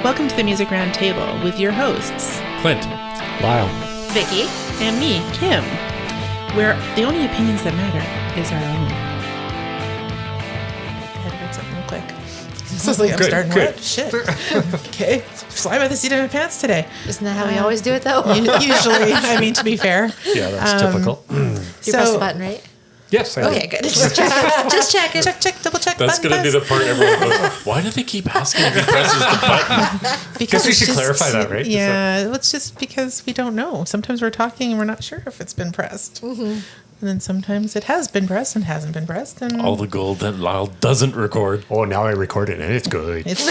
Welcome to the Music Round Table with your hosts, Clint, Lyle, Vicky, and me, Kim, where the only opinions that matter is our own. I had to write something real quick. This is like I'm starting good. what? Shit. Okay. Fly by the seat of my pants today. Isn't that how we always do it, though? Usually. I mean, to be fair. Yeah, that's typical. You press the button, right? Yes, I Okay, good. Just checking. Check, double check. that's going to be the part everyone goes, why do they keep asking if he presses the button? Because we it's should just- clarify that, right? Yeah, it's just because we don't know. Sometimes we're talking and we're not sure if it's been pressed. Mm-hmm. And then sometimes it has been pressed and hasn't been pressed. And All the gold that Lyle doesn't record. Oh, now I record it and it's good. it's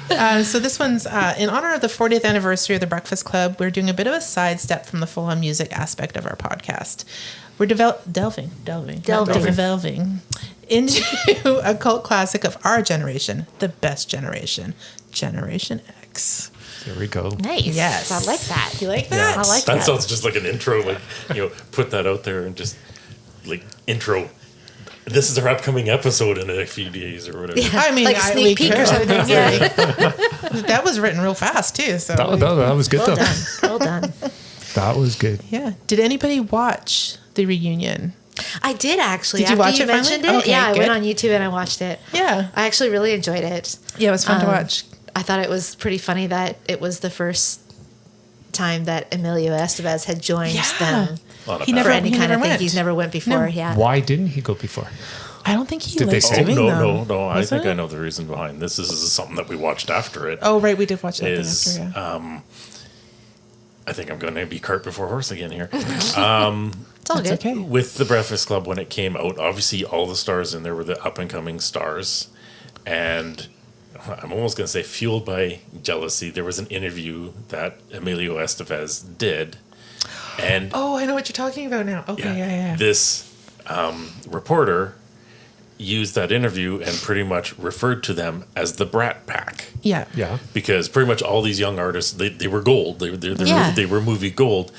good. So this one's in honor of the 40th anniversary of the Breakfast Club. We're doing a bit of a sidestep from the full-on music aspect of our podcast. We're delving into a cult classic of our generation, the best generation, Generation X. There we go. Nice. Yes. I like that. You like that? I like That that. sounds just like an intro, like, put that out there and just, like, intro. This is our upcoming episode in a few days or whatever. Yeah. I mean, Like a sneak we peek or could. something. Yeah. That was written real fast too. So That was good Well though. done. Well done. That was good. yeah. Did anybody watch the reunion? I did actually. Did you After watch you it finally? mentioned it, Okay, yeah, I good. went on YouTube and I watched it. Yeah. I actually really enjoyed it. Yeah, it was fun to watch. I thought it was pretty funny that it was the first time that Emilio Estevez had joined them A lot of He bad- for any he kind of never thing. went. He's never went before. No. Yeah. Why didn't he go before? I don't think he Did they likes say? doing them. No. I Wasn't think I it? know the reason behind this. This is something that we watched after it. Oh, right. We did watch that Is, thing after, yeah. I think I'm going to be cart before horse again here. It's all That's good. okay. With the Breakfast Club, when it came out, obviously all the stars in there were the up and coming stars, and I'm almost going to say fueled by jealousy. There was an interview that Emilio Estevez did, and Oh, I know what you're talking about now. Okay, yeah. this reporter used that interview and pretty much referred to them as the Brat Pack. Yeah. Yeah. Because pretty much all these young artists, they were gold. They were movie gold.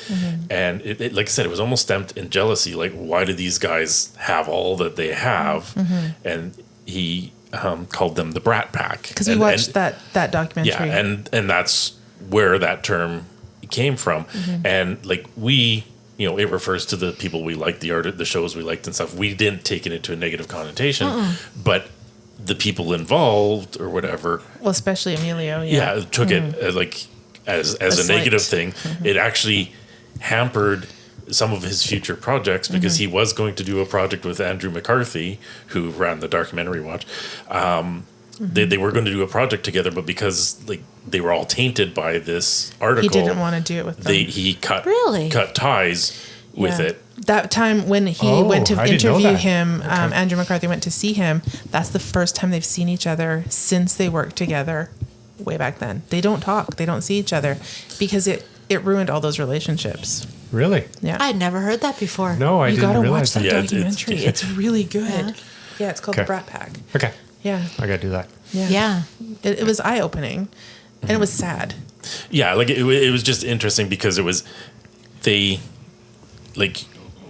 And it, like I said, it was almost stamped in jealousy. Like, why do these guys have all that they have? And he called them the Brat Pack. Because we watched that documentary. Yeah, and that's where that term came from. And like it refers to the people we liked, the shows we liked and stuff. We didn't take it into a negative connotation, but the people involved or whatever, Well, especially Emilio. yeah, took it as a slight. negative thing. It actually hampered some of his future projects because he was going to do a project with Andrew McCarthy, who ran the documentary watch. They were going to do a project together, but because like they were all tainted by this article, He didn't want to do it with them. he cut ties with Yeah. it. That time when he went to I didn't know interview that. him, Andrew McCarthy went to see him. That's the first time they've seen each other since they worked together way back then. They don't talk. They don't see each other because it ruined all those relationships. Really? Yeah. I'd never heard that before. No, I you didn't gotta realize watch that that. Yeah, it's- documentary. It's really good. Yeah, it's called Okay. The Brat Pack. Okay. Yeah. I gotta do that. Yeah. It was eye-opening. And it was sad. Yeah, like it was just interesting because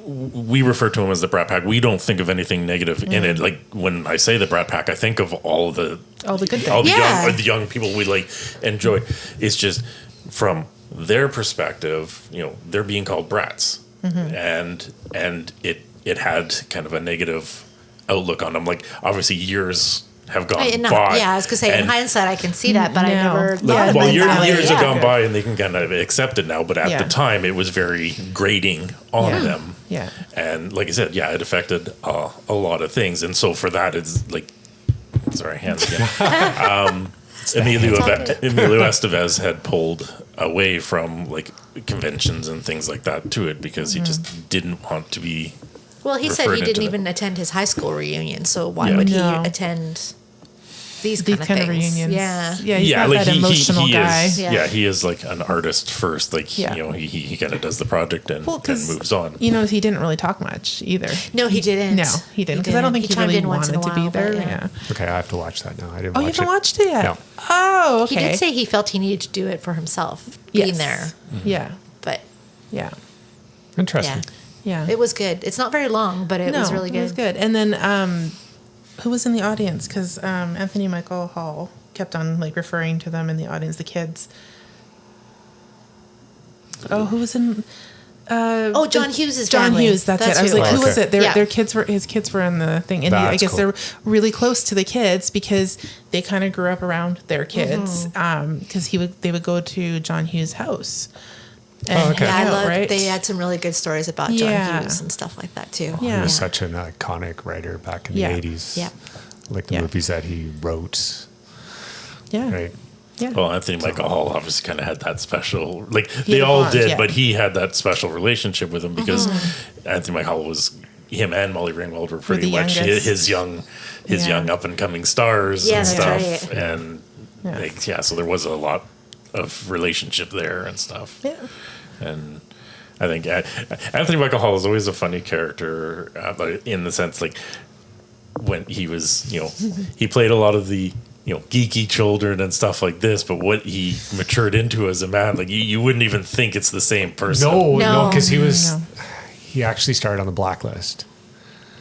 we refer to him as the Brat Pack. We don't think of anything negative in it. Like when I say the Brat Pack, I think of all the All the good all things. the Yeah. the young people we like enjoy. It's just from their perspective, they're being called brats, and it had kind of a negative outlook on them. Like obviously years have gone by. I was going to say, in and- hidindsight, I can see that, but I No. never Like, thought well, about that. years have Yeah. gone by and they can kind of accept it now, but at Yeah. the time it was very grating on Yeah. them. Yeah. And like I said, it affected a lot of things. And so for that, it's like, sorry, hands again. Emilio Estevez had pulled away from like conventions and things like that to it because he just didn't want to be. Well, he said referred he into didn't that. even attend his high school reunion, so why Yeah. would he No. attend these These kind kind of of things? reunions. Yeah. Yeah, he's not that emotional guy. is. Yeah. Yeah, he is like an artist first. Like Yeah. he kind of does the project and, Well, and 'cause, moves on. he didn't really talk much either. No, he didn't. No, he didn't. Because I don't think he chimed really in once in wanted a to be while, there. but Yeah. Okay, I have to watch that now. I didn't Oh, you watch haven't it. watched it yet? No. Oh, okay. He did say he felt he needed to do it for himself, being Yes. there. Yeah. But Yeah. Interesting. yeah, Yeah. it was good. It's not very long, but it was really good. It was good. And then who was in the audience? Because Anthony Michael Hall kept on like referring to them in the audience, the kids. Oh, who was in? John Hughes' John family. Hughes. That's it. I was like, who was it? Yeah. Their kids were his kids were in the thing, and I That's guess cool. they're really close to the kids because they kind of grew up around their kids. Because they would go to John Hughes' house. And okay. Yeah, hang I out, loved. right? They had some really good stories about John Yeah. Hughes and stuff like that too. Yeah. He was such an iconic writer back in the Yeah. 80s. Yeah. Like the Yeah. movies that he wrote, Yeah. right? Yeah. Well, Anthony Michael Hall obviously kind of had that special, like He they had a all bond, did, yeah. but he had that special relationship with him because Anthony Michael Hall was, him and Molly Ringwald were pretty the much youngest. his young Yeah. up and coming stars Yeah, and that's stuff. right. And so there was a lot of relationship there and stuff. Yeah. And I think Anthony Michael Hall is always a funny character, but in the sense like when he was, he played a lot of the geeky children and stuff like this, but what he matured into as a man, like you wouldn't even think it's the same person. No, because No. he actually started on the blacklist,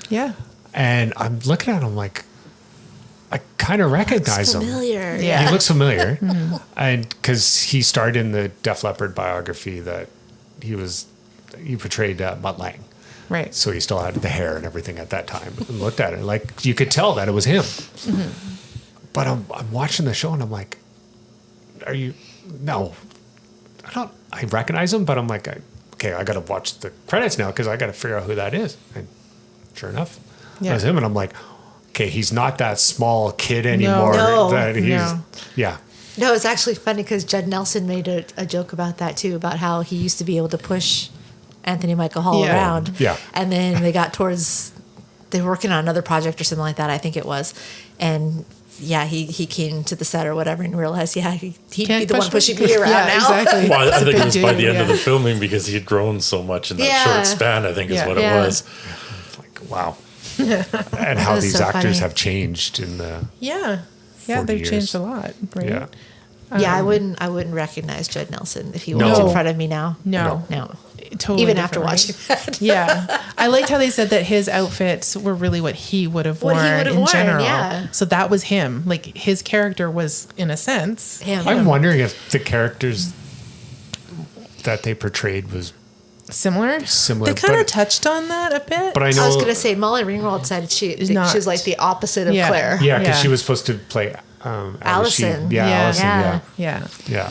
Yeah. and I'm looking at him like I kind of recognize him. Familiar. Yeah. He looks familiar, and because he starred in the Def Leppard biography that he portrayed Mutt Lange. Right. So he still had the hair and everything at that time. And looked at it like you could tell that it was him. But I'm watching the show and I'm like, "Are you? No, I don't. I recognize him, but I'm like, okay, I got to watch the credits now because I got to figure out who that is." And sure enough, Yeah. it was him. And I'm like, okay, he's not that small kid anymore. No. That he's, No. yeah. No, it's actually funny because Judd Nelson made a joke about that too, about how he used to be able to push Anthony Michael Hall Yeah. around. Yeah. And then they got towards, they were working on another project or something like that, I think it was. And yeah, he came to the set or whatever and realized, he'd be Can't the one push pushing me. me around Yeah, now. exactly. Well, I It's a think it big was by dude, the end of yeah. the filming because he had grown so much in that Yeah. short span, I think is Yeah. what Yeah. it was. It's like, wow. And how was these so actors funny. have changed in the Yeah. Yeah, 40 they've years. changed a lot, right? yeah. Yeah, I wouldn't recognize Judd Nelson if he No. was in front of me now. No. No. Totally Even after different, watching right? that. Yeah. I liked how they said that his outfits were really what he would have What worn he would have in worn, general. yeah. So that was him. Like his character was, in a sense, Him. I'm wondering if the characters that they portrayed was, similar. Similar, They kind of but- touched on that a bit. but I know. I was going to say Molly Ringwald said she not. was like the opposite of Yeah. Claire. yeah, because Yeah. she was supposed to play Allison. Yeah, Yeah. Allison. Yeah. Yeah, yeah.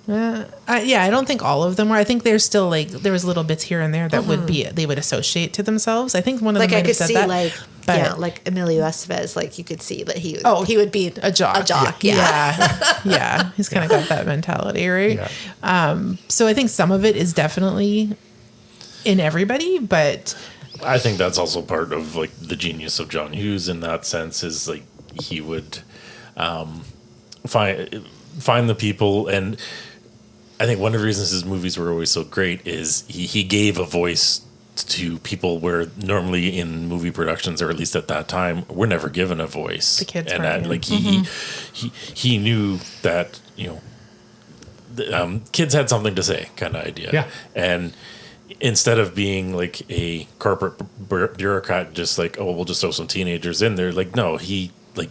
yeah. Yeah, I don't think all of them were. I think there's still like there was little bits here and there that would be they would associate to themselves. I think one of Like them I might could have said see that. but like Emilio Estevez, like you could see that he Oh, he would be a jock. A jock, yeah. Yeah. He's kind of got that mentality, right? Yeah. So I think some of it is definitely in everybody, but I think that's also part of like the genius of John Hughes in that sense is like he would find the people, and I think one of the reasons his movies were always so great is he gave a voice to people where normally in movie productions, or at least at that time, we're never given a voice. The kids and weren't, yeah. like he knew that kids had something to say, kind of idea. Yeah. And instead of being like a corporate bureaucrat, just like, oh, we'll just throw some teenagers in there. Like, no, he like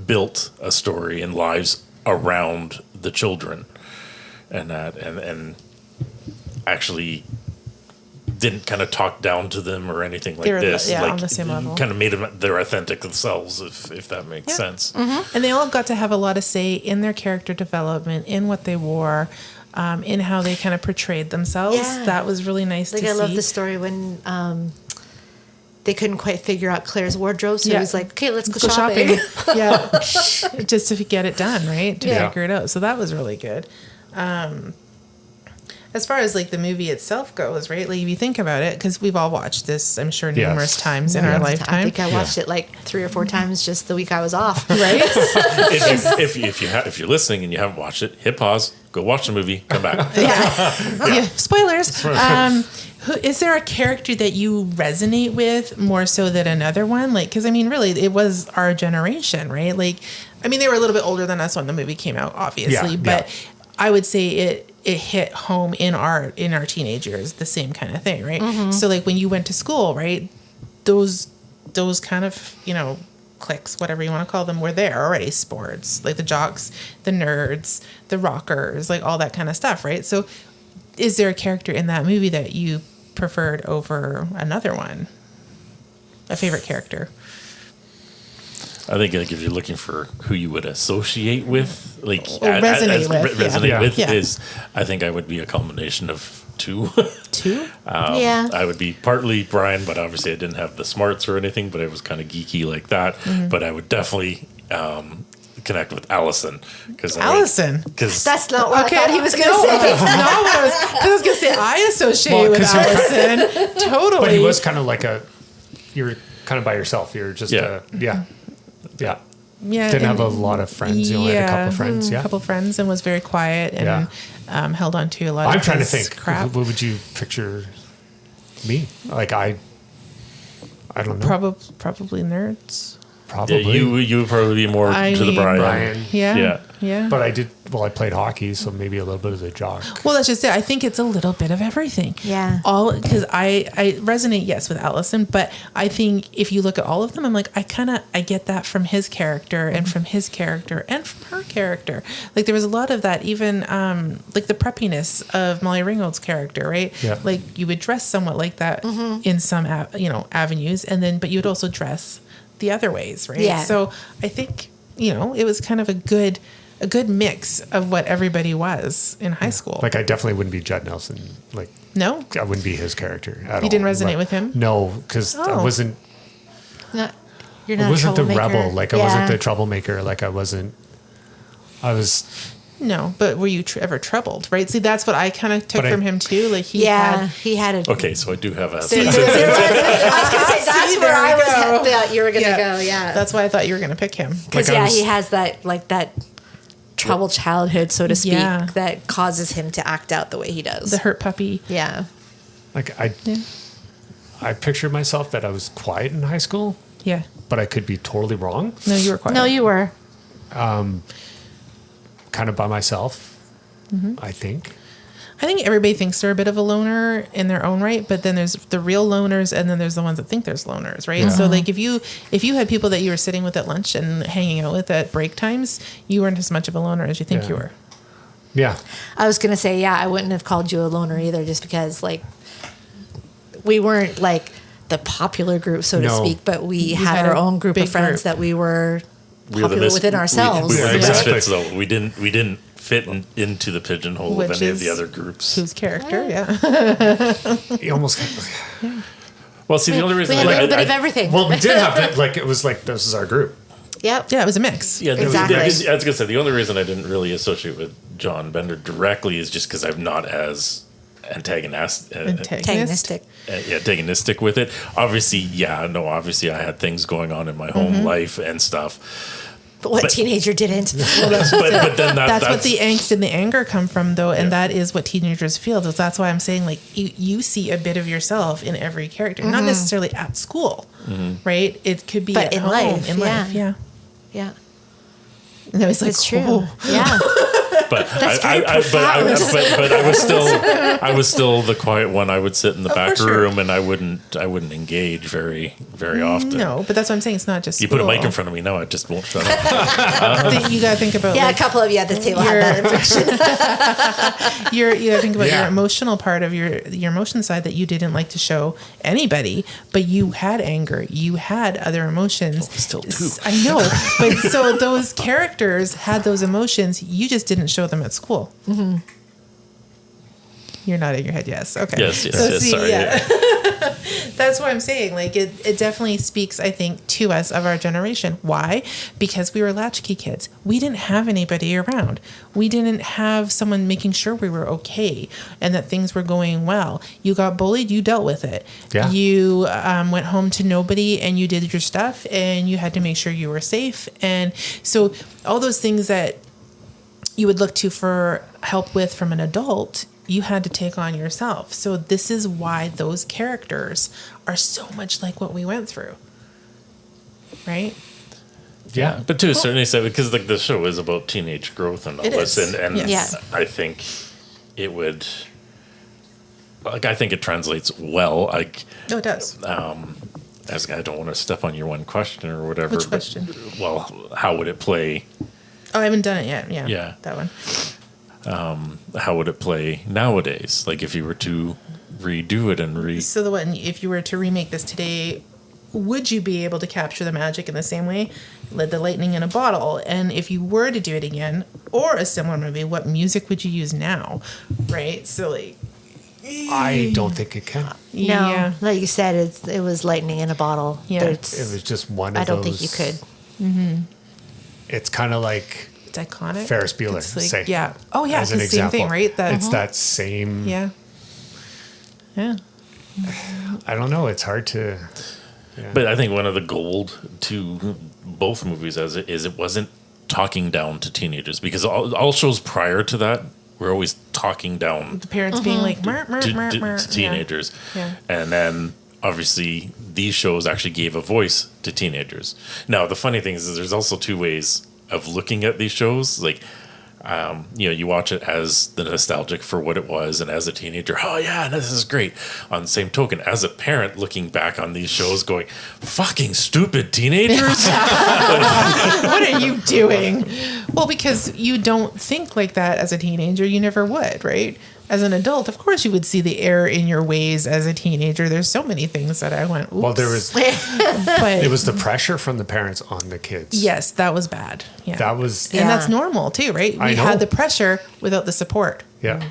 built a story and lives around the children, and that, and actually didn't kind of talk down to them or anything like They were, this. yeah, like, on the same level. Kind of made them their authentic themselves, if that makes Yeah. sense. and they all got to have a lot of say in their character development, in what they wore, in how they kind of portrayed themselves. Yeah. That was really nice Like to I see. love the story when they couldn't quite figure out Claire's wardrobe, so Yeah. he was like, "Okay, let's go Go shopping." yeah, just to get it done, right? To Yeah. figure it out. So that was really good. As far as like the movie itself goes, right? Like if you think about it, because we've all watched this, I'm sure, Yes. numerous times in Yeah. our I lifetime, think I watched it like 3 or 4 times just the week I was off. right? If you're listening and you haven't watched it, hit pause, go watch the movie, come back. Yeah. Spoilers. Is there a character that you resonate with more so than another one? Like, because I mean, really, it was our generation, right? Like, I mean, they were a little bit older than us when the movie came out, obviously, Yeah, but yeah. I would say it hit home in our teenage years, the same kind of thing, right? So, like when you went to school, right? Those kind of cliques, whatever you want to call them, were there already. Sports, like the jocks, the nerds, the rockers, like all that kind of stuff, right? So is there a character in that movie that you preferred over another one? A favorite character? I think like if you're looking for who you would associate with, like resonate with, resonate with Yeah. is, I think I would be a combination of two. Two? Yeah. I would be partly Brian, but obviously I didn't have the smarts or anything, but I was kind of geeky like that. But I would definitely connect with Allison. Allison? Because That's not what I thought he was going to no, say. that's not what I was. 'Cause I was going to say I associate Well, with 'cause you're- Allison. Totally. But he was kind of like you're kind of by yourself. You're just, Yeah. yeah. Yeah, Didn't and- have a lot of friends. You only had a couple of friends. a Yeah. couple of friends, and was very quiet and held on to a lot I'm of trying to his think. crap. What would you picture me? Like I don't know. Probably nerds. Probably. yeah, you would probably be more I to the mean, Brian. Yeah. Yeah. But I played hockey, so maybe a little bit of a jock. Well, that's just it. I think it's a little bit of everything. Yeah. Because I resonate, yes, with Allison, but I think if you look at all of them, I'm like, I get that from his character and from his character and from her character. Like there was a lot of that, even like the preppiness of Molly Ringwald's character, right? Yeah. Like you would dress somewhat like that in some, avenues, but you would also dress the other ways, right? Yeah. So I think, it was kind of a good mix of what everybody was in high school. Like I definitely wouldn't be Judd Nelson. Like No? I wouldn't be his character at all. You didn't resonate Like, with him? No, because I Oh. wasn't. You're I not wasn't a the troublemaker. rebel. Like I wasn't the troublemaker. Like I wasn't. I was. No, but were you ever troubled, right? See, that's what I kind of took But I- from him too. Like he Yeah, had. he had a. Okay, so I do have a. I was going to say that's See, where there I we was go. thought you were going to go. Yeah, That's why I thought you were going to pick him. because Like I was- he has that troubled childhood, so to speak, Yeah. that causes him to act out the way he does. The hurt puppy. Yeah, Like I pictured myself that I was quiet in high school, Yeah. but I could be totally wrong. No, you were quiet. no, you were. Kind of by myself, Mm-hmm. I think. I think everybody thinks they're a bit of a loner in their own right, but then there's the real loners, and then there's the ones that think there's loners, right? So like if you had people that you were sitting with at lunch and hanging out with at break times, you weren't as much of a loner as you think Yeah. you were. Yeah. I was going to say, I wouldn't have called you a loner either, just because we weren't like the popular group, so to No. speak, but we had had a our own group big of friends group. that we were We were the popular within ourselves. We were the Yeah. misfits, though. We didn't fit into the pigeonhole Which of any of is the other groups. Whose character? Yeah. You almost. Well, see, the only reason We had a I- little bit I- of everything. Well, we did have it. Like it was like this is our group. Yep. Yeah, it was a mix. Yeah, Exactly. I was gonna say the only reason I didn't really associate with John Bender directly is just because I'm not as Antagonistic. antagonistic with it. Obviously, obviously I had things going on in my home life and stuff. But what But- teenager didn't? But then That's what the angst and the anger come from, though, and that is what teenagers feel. That's why I'm saying, like, you see a bit of yourself in every character, not necessarily at school, right? It could be But at in home, life, in yeah. life, yeah. Yeah, And I was like, it's true. oh. Yeah. But That's I, very I, but, I, profound. but I was still the quiet one. I would sit in the back for sure. room and I wouldn't engage very often. No, but that's what I'm saying. It's not just You school. put a mic in front of me now, I just won't shut up. You got to think about Yeah, like, a couple of you at this table had that impression. you got to think about your Yeah. emotional part of your emotion side that you didn't like to show anybody, but you had anger, you had other emotions. still do. I know, but so those characters had those emotions. You just didn't show them at school. Mm-hmm. You're nodding your head. Yes. Okay. Yes, sorry. That's what I'm saying. Like it definitely speaks, I think, to us of our generation. Why? Because we were latchkey kids. We didn't have anybody around. We didn't have someone making sure we were okay and that things were going well. You got bullied, you dealt with it. Yeah. You went home to nobody and you did your stuff and you had to make sure you were safe. And so all those things that you would look to for help with from an adult, you had to take on yourself. So this is why those characters are so much like what we went through. Right? Yeah. But to a certain extent, because like the show is about teenage growth and all It this, is, and yes. Yeah. I think it would, like, I think it translates well. Like, Oh, it does. I don't want to step on your one question or whatever. Which question? Well, how would it play? Oh, I haven't done it yet. Yeah. Yeah. That one. How would it play nowadays? Like if you were to redo it and So the one, if you were to remake this today, would you be able to capture the magic in the same way? Let the lightning in a bottle. And if you were to do it again, or a similar movie, what music would you use now? Right? So like, I don't think it can. No, like you said, it was lightning in a bottle. Yeah. It was just one of I don't those. think you could. It's kind of like It's iconic. Ferris Bueller, It's like, say. yeah. Oh yeah, as it's an the same example. thing, right? It's that same. Yeah. Yeah. I don't know. It's hard to. Yeah. But I think one of the gold to both movies as it is, it wasn't talking down to teenagers, because all shows prior to that were always talking down The parents being like, mer, mer, to, mer, to- mer. to teenagers. Yeah. And then obviously these shows actually gave a voice to teenagers. Now, the funny thing is there's also two ways of looking at these shows. Like, you watch it as the nostalgic for what it was, and as a teenager, oh yeah, this is great. On the same token, as a parent looking back on these shows going, fucking stupid teenagers. What are you doing? Well, because you don't think like that as a teenager. You never would, right? As an adult, of course, you would see the error in your ways as a teenager. There's so many things that I went, oops. Well, there was. But It was the pressure from the parents on the kids. yes, that was bad. Yeah. That was. And that's Yeah. normal too, right? I We know. had the pressure without the support. Yeah.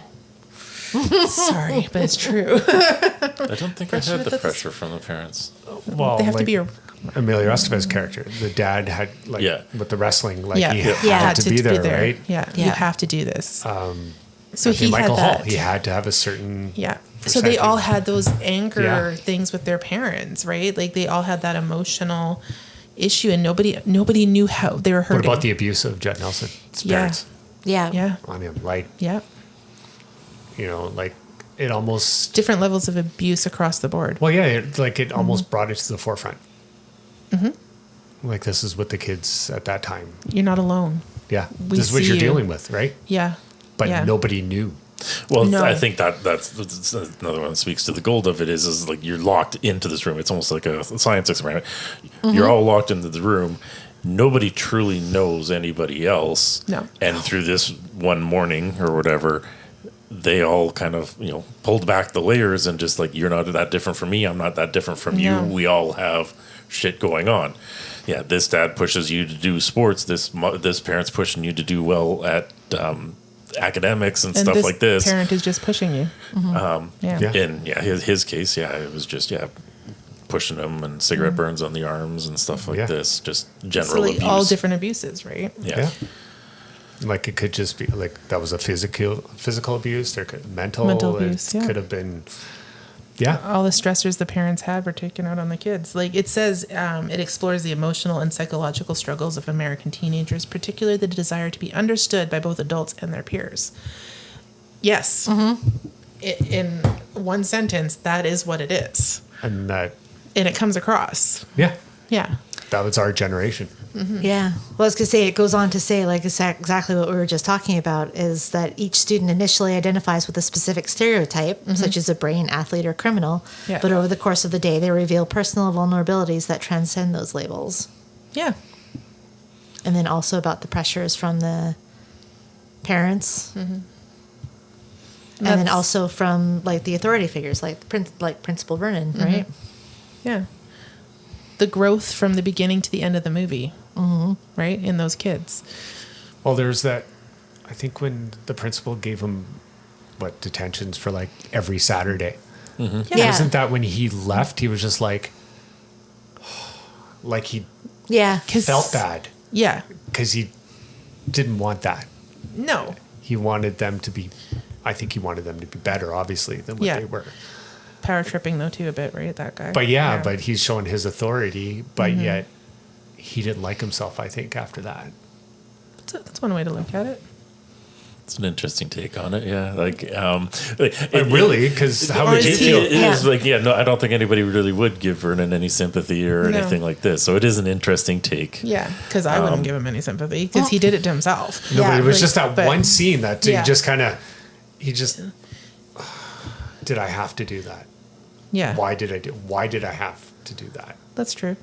Sorry, but it's true. I don't think I Pressure had the that's- pressure from the parents. Well, They have to like be a Emilio Estevez's character. The dad had like Yeah. with the wrestling, like yeah, he yeah, had to be there, right? Yeah, you Yeah. have to do this. So Okay, he Michael had Hall, that. he had to have a certain. Yeah. So they all percentage. had those anger Yeah. things with their parents, right? Like they all had that emotional issue, and nobody knew how they were What hurting. about the abuse of Jet Nelson's Yeah. parents Yeah. yeah, on him? Like, yeah, like it almost. different levels of abuse across the board. Well, yeah, it almost brought it to the forefront. Like this is what the kids at that time. You're not alone. Yeah, We this is what see you're you. dealing with, right? Yeah, But yeah. nobody knew. Well, No. I think that's another one that speaks to the gold of it is like you're locked into this room. It's almost like a science experiment. You're all locked into the room. Nobody truly knows anybody else. No. And through this one morning or whatever, they all kind of, pulled back the layers and just like, you're not that different from me. I'm not that different from you. No. We all have shit going on. Yeah, this dad pushes you to do sports. This parent's pushing you to do well at academics and stuff this like this. parent is just pushing you. Yeah. Yeah. In his case, it was just pushing him and cigarette burns on the arms and stuff like Yeah. this. Just So general like abuse. all different abuses, right? Yeah. Like it could just be like that was a physical abuse. There could mental abuse, It yeah. could have been. Yeah. All the stressors the parents had were taken out on the kids. Like it says, it explores the emotional and psychological struggles of American teenagers, particularly the desire to be understood by both adults and their peers. Yes. In one sentence, that is what it is. And that. And it comes across. Yeah. Yeah. That was our generation. Yeah. Well, I was going to say, it goes on to say, like, exactly what we were just talking about is that each student initially identifies with a specific stereotype, such as a brain, athlete, or criminal. Yeah. But over the course of the day, they reveal personal vulnerabilities that transcend those labels. Yeah. And then also about the pressures from the parents. And then That's- also from, like, the authority figures, like Principal Vernon, right? Yeah. The growth from the beginning to the end of the movie, right? In those kids. Well, there's that. I think when the principal gave him detentions for like every Saturday. Yeah. Isn't that when he left? He was just like he Yeah. 'Cause- felt bad Yeah. because he didn't want that. No. He wanted them to be. I think he wanted them to be better, obviously, than what Yeah. they were. Power tripping though too a bit, right? That guy. But but he's showing his authority. But yet, he didn't like himself. I think after that. That's one way to look at it. It's an interesting take on it. Yeah. Like, Really, because how Or would is you he- feel? It is like, no, I don't think anybody really would give Vernon any sympathy or No. anything like this. So it is an interesting take. Yeah, because I wouldn't give him any sympathy because he did it to himself. No, but it was like, just that but- one scene that Yeah. he just kind of, did I have to do that? Yeah. Why did I have to do that? That's true.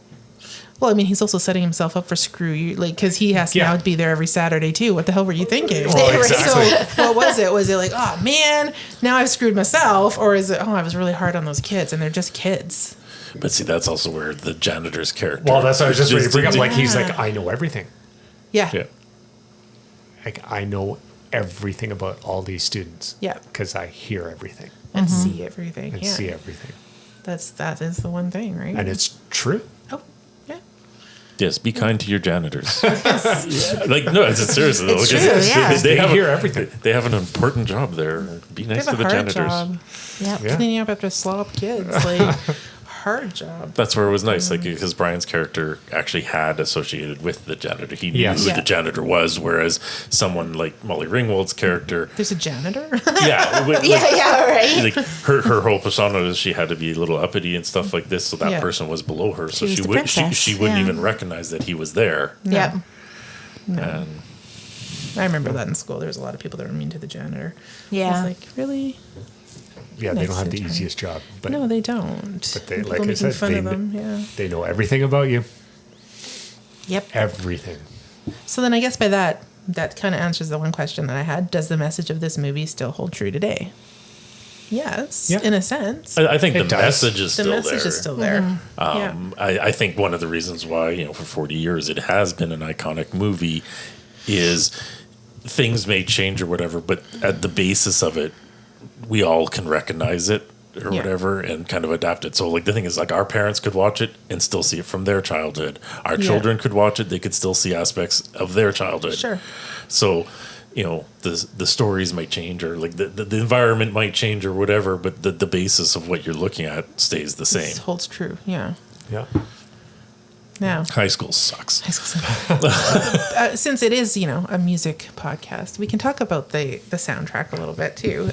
Well, I mean, he's also setting himself up for screw you, like, because he has to Yeah. now be there every Saturday too. What the hell were you thinking? Well, exactly. So, what was it? Was it like, oh man, now I've screwed myself, or is it, oh, I was really hard on those kids, and they're just kids? But see, that's also where the janitor's character. Well, that's what I was just ready to bring up. Like, he's Yeah. like, I know everything. Yeah. Yeah. Like, I know everything about all these students. Yeah. Because I hear everything And see everything. and yeah. see everything. That is the one thing, right? And it's true. oh, yeah. Yes, be kind to your janitors. Like, no, it's seriously though. It's because true, yeah. They have hear everything. They have an important job there. Be They nice have to a the hard janitors. job. Yep. Yeah. Cleaning up after slop kids, like hard job. That's where it was nice, like because Brian's character actually had associated with the janitor. He knew Yes. who Yeah. the janitor was, whereas someone like Molly Ringwald's character, There's a janitor. yeah, Yeah, right. like her whole persona is she had to be a little uppity and stuff like this, so that Yeah. person was below her, so was she the would she princess, wouldn't yeah. even recognize that he was there. Yep. And I remember that in school. There was a lot of people that were mean to the janitor. Yeah. I was like, really? Yeah, they Nice don't have the to try. easiest job. But No, they don't. but they, People like I making said, fun of them. Yeah. they know everything about you. Yep. Everything. So then I guess by that kind of answers the one question that I had. Does the message of this movie still hold true today? Yes, Yeah. in a sense. I think It the does. message is The still message there. is still there. Yeah. I think one of the reasons why, for 40 years it has been an iconic movie is things may change or whatever, but at the basis of it, we all can recognize it or Yeah. whatever and kind of adapt it. So like the thing is like our parents could watch it and still see it from their childhood. Our Yeah. children could watch it, they could still see aspects of their childhood. Sure. So, the stories might change or like the environment might change or whatever, but the basis of what you're looking at stays the This same. holds true. Yeah. Yeah. Now, High school sucks. since it is, a music podcast, we can talk about the soundtrack a little bit too.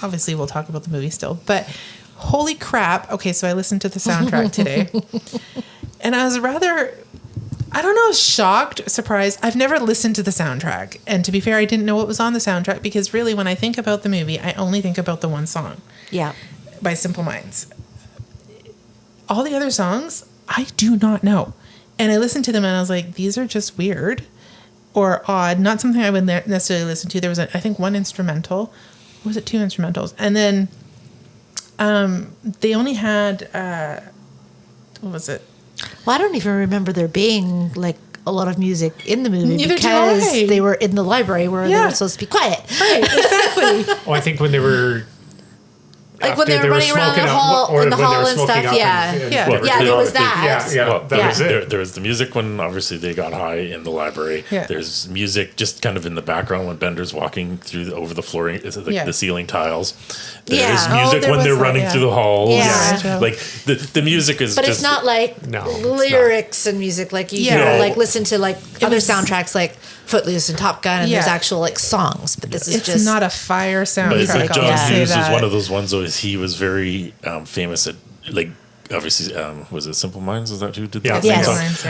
Obviously, we'll talk about the movie still, but holy crap. Okay, so I listened to the soundtrack today and I was rather, I don't know, shocked, surprised. I've never listened to the soundtrack. And to be fair, I didn't know what was on the soundtrack because really when I think about the movie, I only think about the one song Yeah. by Simple Minds. All the other songs, I do not know. And I listened to them and I was like, these are just weird or odd. Not something I would necessarily listen to. There was, I think, one instrumental. Or was it two instrumentals? And then they only had, what was it? Well, I don't even remember there being like a lot of music in the movie Neither do because I. they were in the library where they Yeah. were supposed to be quiet. Right, exactly. Oh, I think when they were Like when after they were running around smoking the up, hall, or in the when they hall were and smoking stuff. up Yeah. Yeah. Well, Yeah, there was that. Yeah, Well, that was it. there was the music when obviously they got high in the library. Yeah. There's music just kind of in the background when Bender's walking through over the flooring, Yeah. the ceiling tiles. There's Yeah. Oh, music there when was they're that, running yeah. through the halls. Yeah. Yeah. Like the music is But just it's not like No, it's lyrics and music like you Yeah. like listen to like other was- soundtracks like Footloose and Top Gun and there's Yeah. actual like songs. But this is It's just not a fire But soundtrack. it's like I'll John say Hughes was that. one of those ones though, is he was very famous at like obviously was it Simple Minds? Is that who did Yeah. that Yes. song? Minds,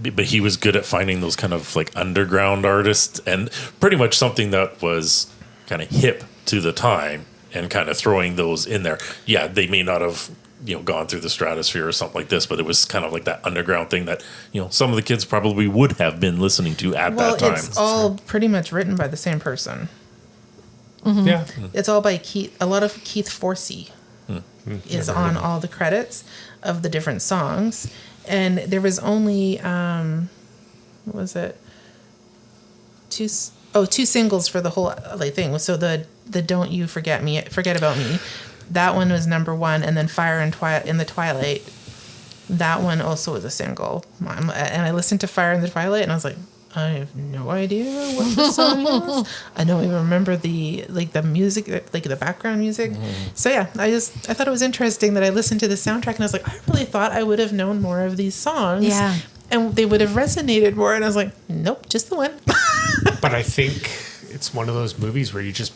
yeah. But he was good at finding those kind of like underground artists and pretty much something that was kind of hip to the time and kind of throwing those in there. Yeah, they may not have gone through the stratosphere or something like this, but it was kind of like that underground thing that some of the kids probably would have been listening to at Well, that time. it's all pretty much written by the same person. Yeah. It's all by Keith. A lot of Keith Forsey is on all the credits of the different songs, and there was only what was it? Two singles for the whole thing. So the Don't You Forget About Me, that one was number one, and then Fire in the Twilight. That one also was a single, and I listened to Fire in the Twilight, and I was like, I have no idea what the song is. I don't even remember the music, like the background music. So yeah, I thought it was interesting that I listened to the soundtrack and I was like, I really thought I would have known more of these songs. Yeah. And they would have resonated more. And I was like, nope, just the one. But I think it's one of those movies where you're just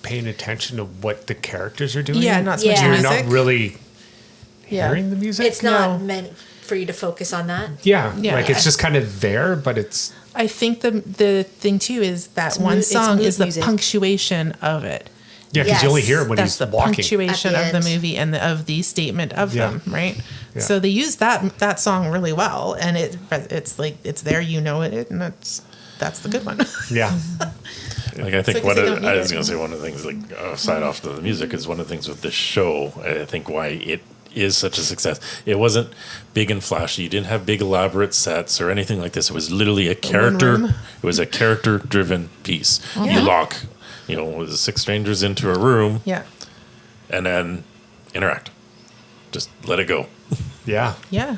paying attention to what the characters are doing. Yeah, not so much Yeah. You're music. not really Yeah. hearing the music. it's not No. meant for you to focus on that. Yeah, Yeah. like it's just kind of there, but it's I think the thing too is that It's one mood- it's song mood is the music. punctuation of it. Yeah, because you only hear him when That's he's the walking. punctuation At the of the end. movie and of the statement of Yeah. them, right? Yeah. So they use that song really well, and it's like it's there, you know it, and that's the good one. Yeah. Like I think So 'cause they don't need I was it. going to say one of the things, like aside off to the music, is one of the things with this show. I think why it is such a success. It wasn't big and flashy. You didn't have big elaborate sets or anything like this. It was literally a character. room. It was a character-driven piece. Yeah. You lock, was 6 strangers into a room Yeah, and then interact. Just let it go. Yeah. yeah,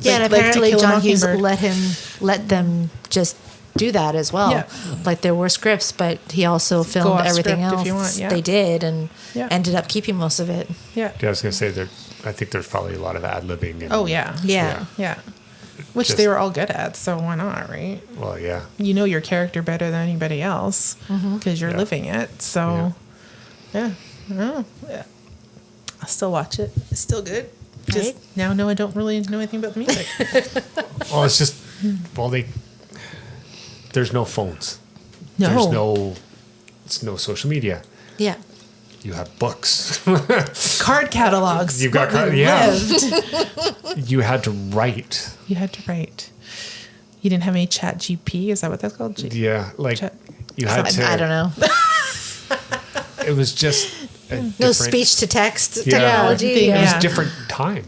Yeah, and Like To apparently Kill a John Hughes Mockingbird. let them just do that as well. Yeah. Like there were scripts, but he also filmed off everything script else if you want, yeah. they did and Yeah. ended up keeping most of it. yeah. Yeah, I was going to say I think there's probably a lot of ad-libbing. And, Oh yeah, Yeah. yeah. Which Just- they were all good at, so why not, right? Well, yeah. You know your character better than anybody else because you're Yeah. living it. So, yeah. Oh, yeah. I'll still watch it. It's still good. Just Right. now, no, I don't really know anything about the music. Well, it's just, there's no phones. No. It's no social media. Yeah. You have books. Card catalogs. You've got what we yeah. lived. You had to write. You had to write. You didn't have any Chat GP. Is that what that's called? Yeah, like Chat- you had to. I don't know. It was just a No different- speech to text Yeah. technology. Thing, It was yeah. a different time.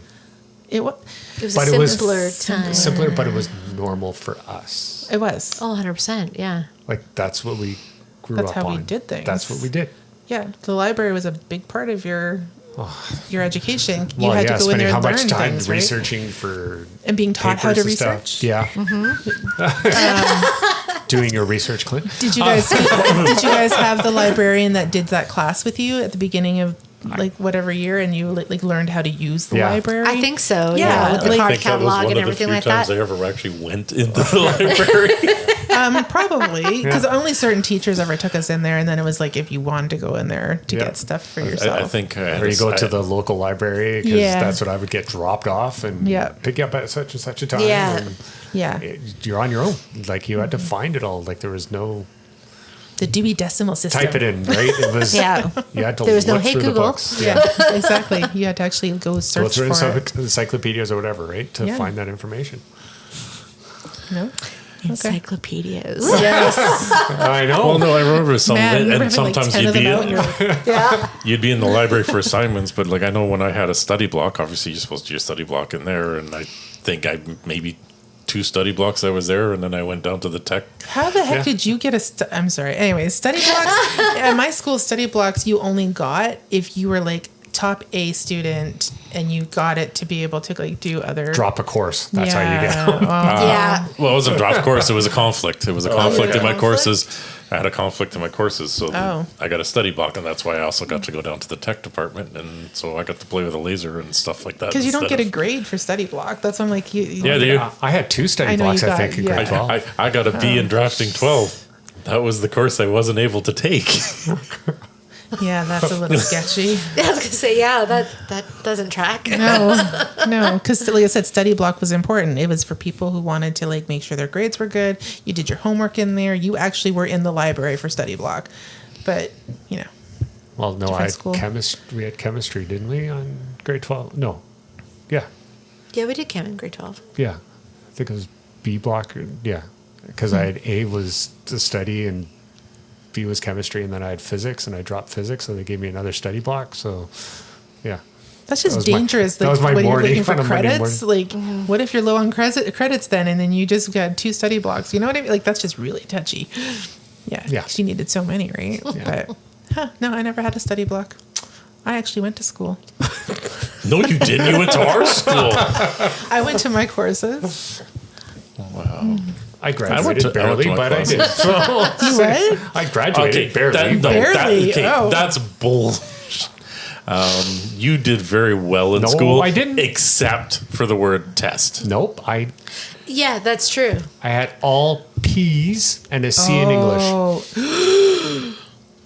It was. It was But a it was simpler time. Simpler, but it was normal for us. It was. Oh, 100%. Yeah. Like that's what we grew That's up how on. we did things. That's what we did. Yeah, the library was a big part of your education. You Well, had to go in spending there how and much learn time things, right? researching for And being taught how papers to and stuff. research. Yeah. Doing your research, Clint. Did you guys did you guys have the librarian that did that class with you at the beginning of like whatever year, and you like learned how to use the Yeah. library? I think so. Yeah, Yeah. With the like- card I think that was catalog one and of the everything few like times that. I ever actually went into the library. Probably because only certain teachers ever took us in there, and then it was like if you wanted to go in there to Yeah. get stuff for yourself. I think I had Or you go I- to the local library because Yeah. that's what I would get dropped off and Yeah. pick you up at such and such a time. Yeah. And Yeah, you're on your own. Like you had to find it all. Like there was no the Dewey Decimal System. type it in, right? It was Yeah. You had to There was no, look "Hey, through the Google." books. Yeah, exactly. You had to actually go Go search through for it. encyclopedias or whatever, right? To Yeah. find that information. No. Encyclopedias. Yes. I know. Well, no, I remember some Man, of it, remember and having, like, sometimes 10 you'd of them be out in your- Yeah. you'd be in the library for assignments, but like I know when I had a study block, obviously you're supposed to do your study block in there, and I think I maybe 2 study blocks I was there, and then I went down to the tech. How the heck Yeah. did you get I'm sorry. Anyways, study blocks. At my school, study blocks you only got if you were like top A student and you got it to be able to like do other. Drop a course. That's how you get. Yeah. Well, it wasn't a drop course; it was a conflict. It was a conflict in my Conflict? courses. I had a conflict in my courses, so Oh. I got a study block, and that's why I also got to go down to the tech department, and so I got to play with a laser and stuff like that. Because you don't instead get a of- grade for study block. That's why I'm like you. Yeah, do you? I had 2 study I know blocks, you I got- think, in yeah. grade 12. I got a B in drafting 12. That was the course I wasn't able to take. Yeah, that's a little sketchy. I was gonna say, yeah, that doesn't track. No, because like I said, study block was important. It was for people who wanted to like make sure their grades were good. You did your homework in there. You actually were in the library for study block, but you know. Well, no, Different school. we had chemistry, didn't we, on grade 12? No. Yeah. Yeah, we did chem in grade 12. Yeah. I think it was B block. Yeah. Because I had A was to study and B was chemistry, and then I had physics, and I dropped physics, so they gave me another study block. So, yeah. That's That just was my- dangerous. that Like was my when you're morning looking for on a Monday credits, like what if you're low on credits then, and then you just got 2 study blocks? You know what I mean? Like that's just really touchy. Yeah, Yeah. 'cause you needed so many, right? Yeah. But no, I never had a study block. I actually went to school. No, you didn't. You went to our school. I went to my courses. Wow. I graduated I went barely, to my but I class. did. So, What? I graduated barely. that, no, but Barely? that- Oh. that's bull. You did very well in No, school. I didn't. Except for the word test. Nope. I Yeah, that's true. had all P's and a C in English. Oh,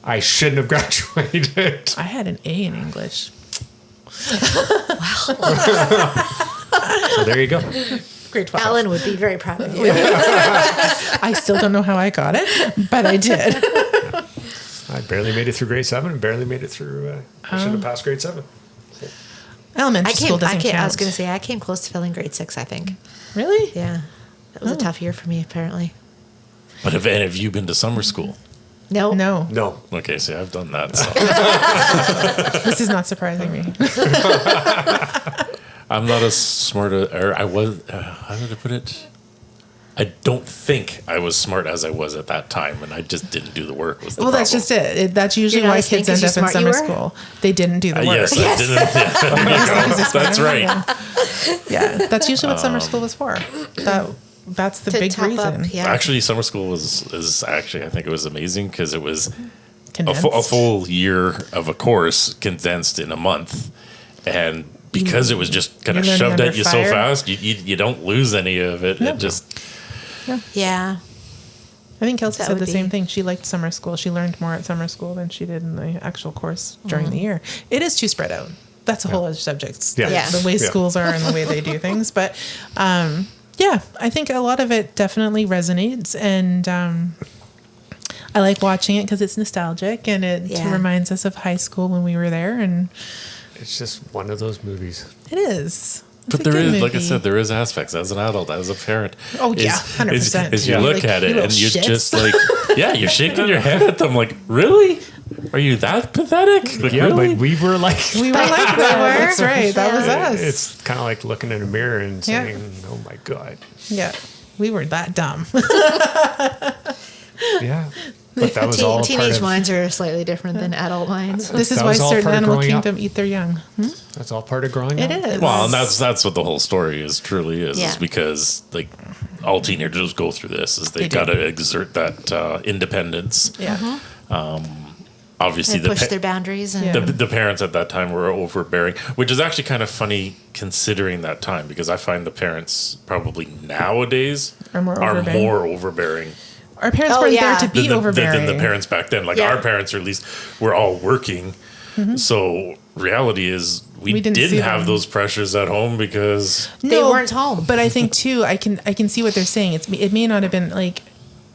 I shouldn't have graduated. I had an A in English. So there you go. Grade 12. Alan would be very proud of you. I still don't know how I got it, but I did. I barely made it through grade 7 and barely made it through. I should have passed grade 7. Elementary school doesn't count. I was going to say I came close to failing grade 6. I think. Really? Yeah, it was a tough year for me. Apparently. But have you been to summer school? No. No. No. Okay, see, I've done that. So. This is not surprising me. I'm not as smart or I was. How did I put it? I don't think I was smart as I was at that time, and I just didn't do the work. Was the Well, that's problem. just it. That's usually You're not why as kids thin end 'cause up in you smart summer you were? school. They didn't do the work. Yes, I didn't. Yeah, there you go. That's right. Yeah, that's usually what summer school was for. That's the To big top reason. up, yeah. Actually, summer school is actually I think it was amazing because it was Condensed. a full year of a course condensed in a month, and because it was just kind of You're learning shoved at under you so fire? fast, you don't lose any of it. No. It just Yeah. I think Kelsey That said would the same be- thing. She liked summer school. She learned more at summer school than she did in the actual course during the year. It is too spread out. That's a whole other subject. Yeah. Yeah. The way Yeah. schools are and the way they do things. But yeah, I think a lot of it definitely resonates. And I like watching it because it's nostalgic and it Yeah. reminds us of high school when we were there. And It's just one of those movies. it is. It's But a there good is, like I movie. said, there is aspects as an adult, as a parent. Oh, yeah, 100%. As you Yeah. look Like, at you it little and you're shits. just like, yeah, you're shaking your head at them like, really? Are you that pathetic? Like, Yeah, really? but we were like. We were like that. were. That's right. That was Yeah. us. It's kind of like looking in a mirror and Yeah. saying, "Oh my god." Yeah. We were that dumb. Yeah, but that was all Teenage part of. minds are slightly different than adult minds. This is That why was all certain part of animal growing up. kingdom eat their young. That's all part of growing It up. is. Well, and that's what the whole story is truly is Yeah. because like all teenagers go through this is They they do. got to exert that independence. Yeah. Obviously, And push their boundaries. And Yeah. the parents at that time were overbearing, which is actually kind of funny considering that time because I find the parents probably nowadays Are more overbearing. more overbearing Our parents Oh, weren't yeah. there to be overbearing. than the parents back then. Like Yeah. our parents, or at least, were all working. So reality is we, We didn't see didn't have them. those pressures at home because They weren't home. But I think too, I can see what they're saying. It may not have been like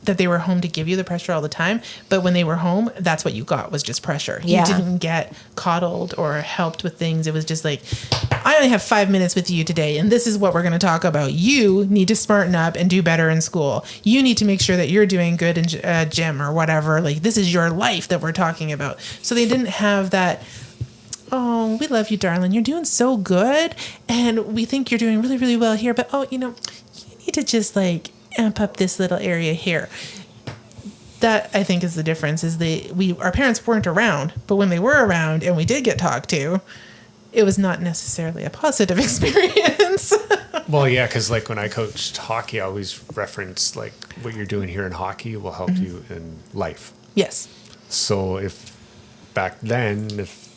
that they were home to give you the pressure all the time, but when they were home, that's what you got was just pressure. Yeah. You didn't get coddled or helped with things. It was just like, I only have 5 minutes with you today, and this is what we're going to talk about. You need to smarten up and do better in school. You need to make sure that you're doing good in gym or whatever. Like, this is your life that we're talking about. So they didn't have that, oh, we love you, darling. You're doing so good. And we think you're doing really, really well here. But, oh, you need to just like amp up this little area here. That I think is the difference is our parents weren't around, but when they were around and we did get talked to, it was not necessarily a positive experience. Well, yeah, because like when I coached hockey, I always reference like what you're doing here in hockey will help you in life. Yes. So if back then, if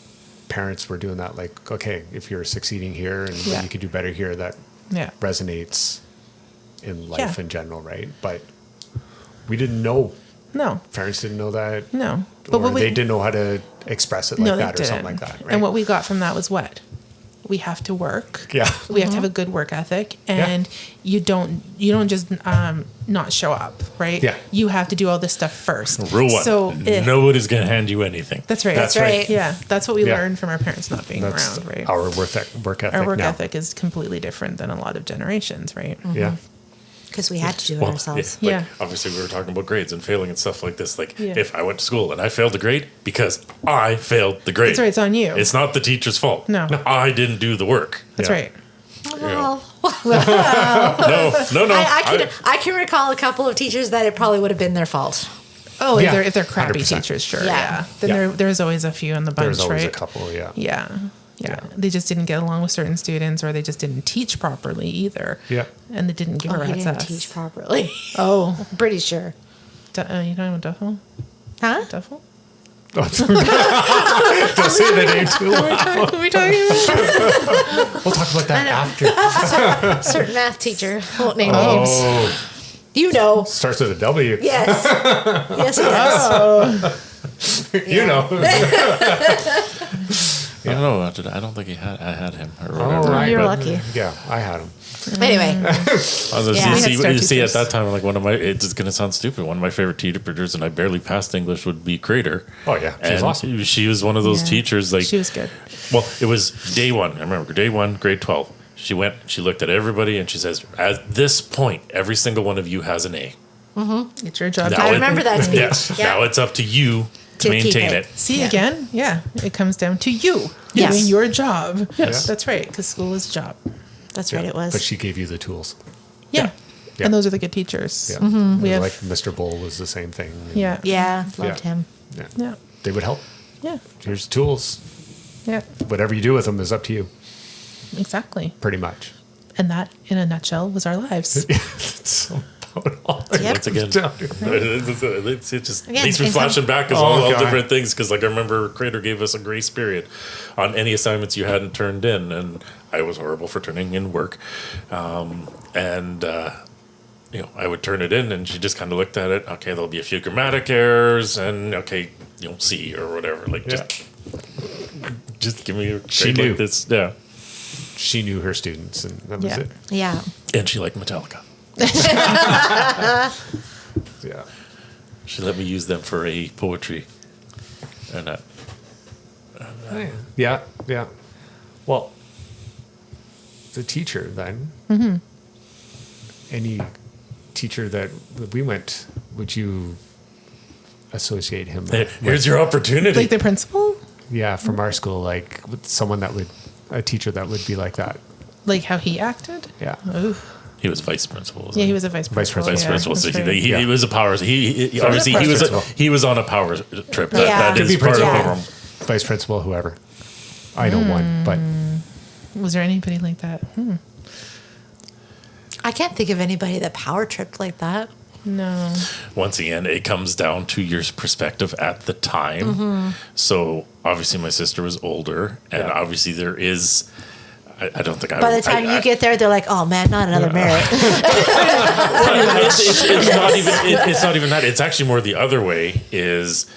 parents were doing that, like, okay, if you're succeeding here and Yeah. you could do better here, that Yeah. resonates in life Yeah. in general, right? But we didn't know. No. Parents didn't know that. No. Or what we- they didn't know how to express it like No, they that or something didn't. like that, right? And what we got from that was what? We have to work. Yeah. We have to have a good work ethic, and you don't just not show up, right? Yeah. You have to do all this stuff first. rule one, So nobody's going to hand you anything. that's right. That's right. Yeah, that's what we Yeah. learned from our parents not being That's around, right? our work ethic. Our work now. ethic is completely different than a lot of generations, right? Yeah. because we had to do it Well, ourselves. yeah, Yeah. like, obviously, we were talking about grades and failing and stuff like this. Like, Yeah. if I went to school and I failed the grade because I failed the grade, That's right. It's on you. It's not the teacher's fault. No. I didn't do the work. That's Yeah. right. Well, No. I can recall a couple of teachers that it probably would have been their fault. Oh, Yeah, if they're crappy 100%. teachers, sure. Yeah. Yeah. Then Yeah. there's always a few in the bunch, There's always right? a couple, yeah. Yeah. They just didn't get along with certain students, or they just didn't teach properly either. Yeah. And they didn't give Oh, a he rat's didn't ass. teach properly. Oh, I'm pretty sure. you don't know Duffel? Huh? Duffel? Don't say the name too loud. Who are we talking about? We'll talk about that after. Certain math teacher. Won't name names. Oh, You know. starts with a W. Yes. Yes, it does. You know. I don't know. I don't think I had him or Oh, whatever. right, You're but- lucky. Yeah, I had him. Anyway, Yeah. We had star You see, at teachers. that time, like one of my, it's going to sound stupid. One of my favorite teachers, and I barely passed English, would be Crater. Oh, yeah. She was And awesome. She was one of those Yeah. teachers. Like, She was good. well, it was day one. I remember day one, grade 12. She looked at everybody, and she says, "At this point, every single one of you has an A. It's your job. Now I it- remember that speech. Yeah. Yeah. Now it's up to you to To keep maintain it. it. See Yeah. again? Yeah. It comes down to you Yes. doing your job. Yes. That's right. Because school is a job. That's right. It was. But she gave you the tools. Yeah. Yeah. And those are the good teachers. Yeah. We have, Like Mr. Bull was the same thing. yeah. yeah, loved Yeah. him. Yeah. Yeah. They would help. Yeah. Here's tools. Yeah. Whatever you do with them is up to you, Exactly. pretty much. And that, in a nutshell, was our lives. It's about all I Yep. Once again, down. it just Again, makes me in some- flashing back as Oh, all God. different things. Because like I remember, Crater gave us a grace period on any assignments you hadn't turned in, and I was horrible for turning in work. I would turn it in, and she just kind of looked at it. Okay, there'll be a few grammatic errors, and okay, C or whatever. Like just give me a She grade knew. like this. Yeah, She knew her students, and that was Yeah. it. Yeah. and she liked Metallica. Yeah. She let me use them for a poetry, and Yeah. Yeah. Well, the teacher then, any teacher that we went, would you associate him here's your opportunity. Like the principal? yeah, from our school, like with someone a teacher that would be like that. Like how he acted? Yeah. Oof. He was vice principal. wasn't Yeah, he he was a vice Vice principal. principal. Vice principal. So that's right. he Yeah. was a power. He obviously vice he was principal. he was on a power trip. That, Yeah. that Could is be part of principal. him. Vice principal, whoever. I know one, but Was there anybody like that? I can't think of anybody that power tripped like that. No. Once again, it comes down to your perspective at the time. So obviously, my sister was older, and Yeah. obviously there is. I don't think By the time you get there, they're like, "Oh man, not another merit." it's not even that. It's actually more the other way. Is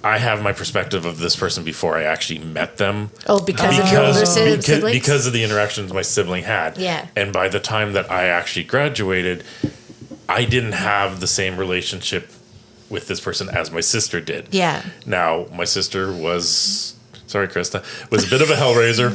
I have my perspective of this person before I actually met them. Oh, because of your older siblings? Because of the interactions my sibling had. Yeah. And by the time that I actually graduated, I didn't have the same relationship with this person as my sister did. Yeah. Now, my sister was, sorry, Krista, was a bit of a hellraiser.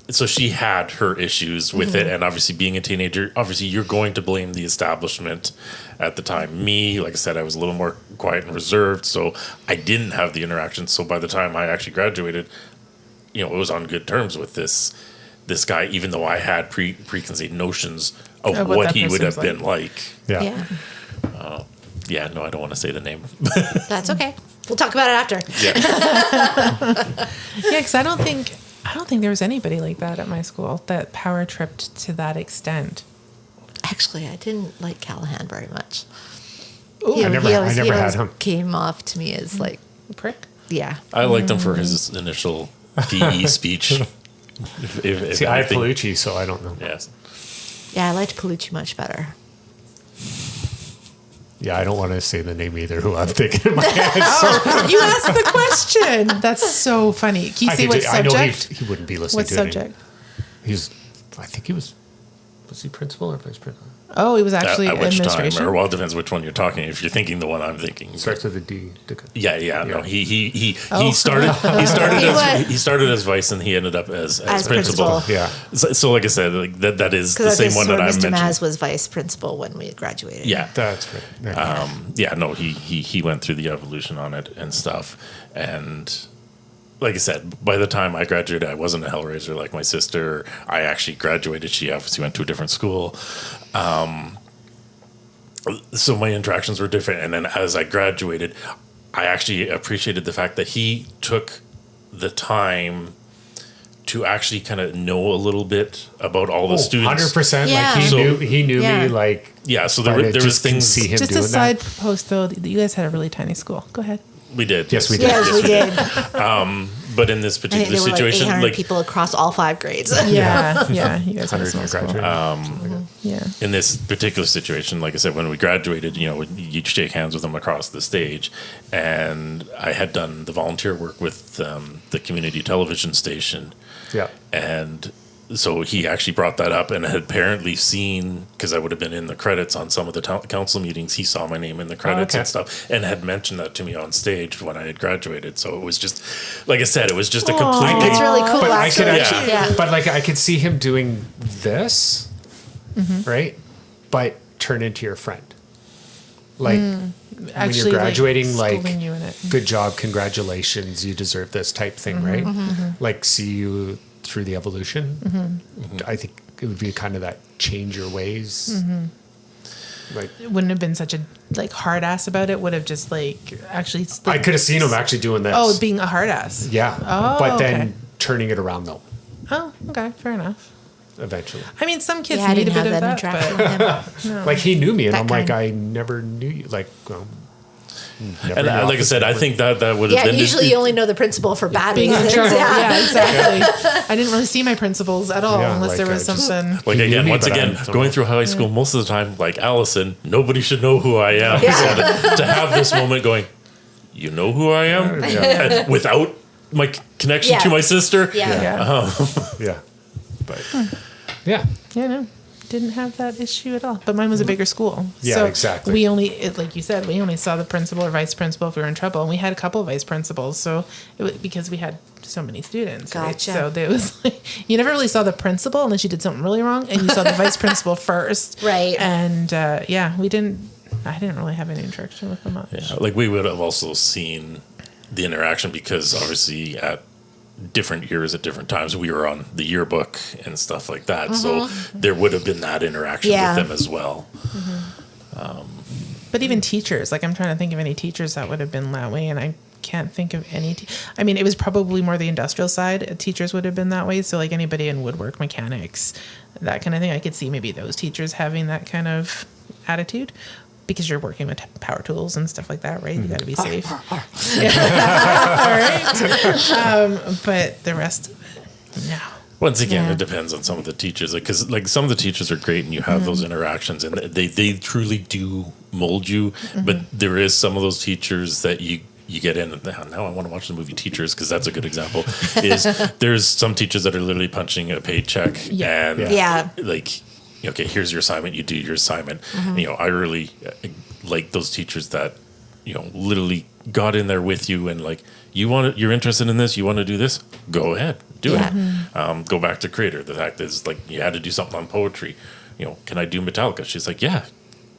So she had her issues with it, and obviously being a teenager, obviously you're going to blame the establishment at the time. Me, like I said, I was a little more quiet and reserved, so I didn't have the interaction. So by the time I actually graduated, it was on good terms with this guy, even though I had preconceived notions of Of what what that he would person was have been like. yeah. Yeah, Yeah, no, I don't want to say the name. that's okay. We'll talk about it after. Yeah. Yeah, because I don't think there was anybody like that at my school that power tripped to that extent. Actually, I didn't like Callahan very much. I never had him. Came off to me as like, Prick. yeah. I liked him for his initial PE speech. If See, I have anything. Palucci, so I don't know. Yes. Yeah, I liked Palucci much better. Yeah, I don't want to say the name either. Who I'm thinking in my head. So You asked the question. That's so funny. Can you see what I know subject? he wouldn't be listening What to subject? I think he was he principal or vice principal? Oh, he was actually At which administration. time, or well, it depends which one you're talking. If you're thinking the one I'm thinking, Starts with a D. yeah. No, he Oh. started He he started as vice, and he ended up as As principal. principal. Yeah. So like I said, like that is the same one that I Mr. mentioned. Maz was vice principal when we graduated. Yeah. That's right. Yeah, no, he went through the evolution on it and stuff. And like I said, by the time I graduated, I wasn't a hellraiser like my sister. I actually graduated. She obviously went to a different school. So my interactions were different. And then as I graduated, I actually appreciated the fact that he took the time to actually kind of know a little bit about all the students. 100%. Yeah. Like So- he knew Yeah. me like. Yeah, so but I there was just can things see him Just a doing side that. post though, you guys had a really tiny school. Go ahead. we did. Yes, we did. Yes, we did. But in this I think particular there were like situation, 800 like people across all 5 grades. Yeah, yeah. You guys had a 100 small school. graduated. Yeah. in this particular situation, like I said, when we graduated, you'd shake hands with them across the stage. And I had done the volunteer work with the community television station. Yeah. And so he actually brought that up and had apparently seen, because I would have been in the credits on some of the council meetings, he saw my name in the credits and stuff, and had mentioned that to me on stage when I had graduated. So it was just, like I said, it was just a complete... It's really cool. But actually. but like I could see him doing this, right? But turn into your friend. Like when Actually, you're graduating, like schooling you in it. good job, congratulations, you deserve this type thing, right? Like see you through the evolution. I think it would be kind of that change your ways. Like It wouldn't have been such a hard ass about it. Would have just actually. I could have seen him actually doing this. Oh, being a hard ass. yeah. Oh, but then okay. turning it around though, Oh, okay, fair enough. eventually. I mean, some kids Yeah, I need a didn't bit have of that that, interaction with him. Like he knew me, and That I'm like, kind. I never knew you. Like, never And in the like I office, said, I never- think that would have Yeah, been... usually you only know the principal for bad being in reasons. trouble. Yeah. Yeah, exactly. I didn't really see my principals at all Yeah, unless like, there was I just- something. Like He knew again, me, once but again, I don't going know. through high school, most of the time, like Allison, nobody should know who I am. Yeah. So to have this moment going, you know who I am? And without my connection Yeah. to my sister? Yeah. Yeah. Yeah, but yeah, Yeah, no, didn't have that issue at all. But mine was a bigger school. Yeah, so exactly. We like you said, we only saw the principal or vice principal if we were in trouble. And we had a couple of vice principals. So it was because we had so many students. Right? Gotcha. So there was you never really saw the principal unless you did something really wrong. And you saw the vice principal first. Right. And I didn't really have any interaction with them much. Yeah, like we would have also seen the interaction because obviously at different years at different times we were on the yearbook and stuff like that. So there would have been that interaction Yeah. with them as well. But even teachers, I'm trying to think of any teachers that would have been that way, and I can't think of any. I mean, it was probably more the industrial side. Teachers would have been that way. So anybody in woodwork, mechanics, that kind of thing, I could see maybe those teachers having that kind of attitude because you're working with power tools and stuff like that, right? You got to be safe. All right. But the rest, no. Once again, Yeah. it depends on some of the teachers, because some of the teachers are great, and you have those interactions, and they truly do mold you. But there is some of those teachers that you get in. And now I want to watch the movie Teachers because that's a good example. Is there's some teachers that are literally punching a paycheck and Yeah. like, okay, here's your assignment. You do your assignment. I really like those teachers that literally got in there with you and like you're interested in this. You want to do this? Go ahead, do Yeah. it. Go back to Creator. The fact is, like, you had to do something on poetry. Can I do Metallica? She's like, yeah,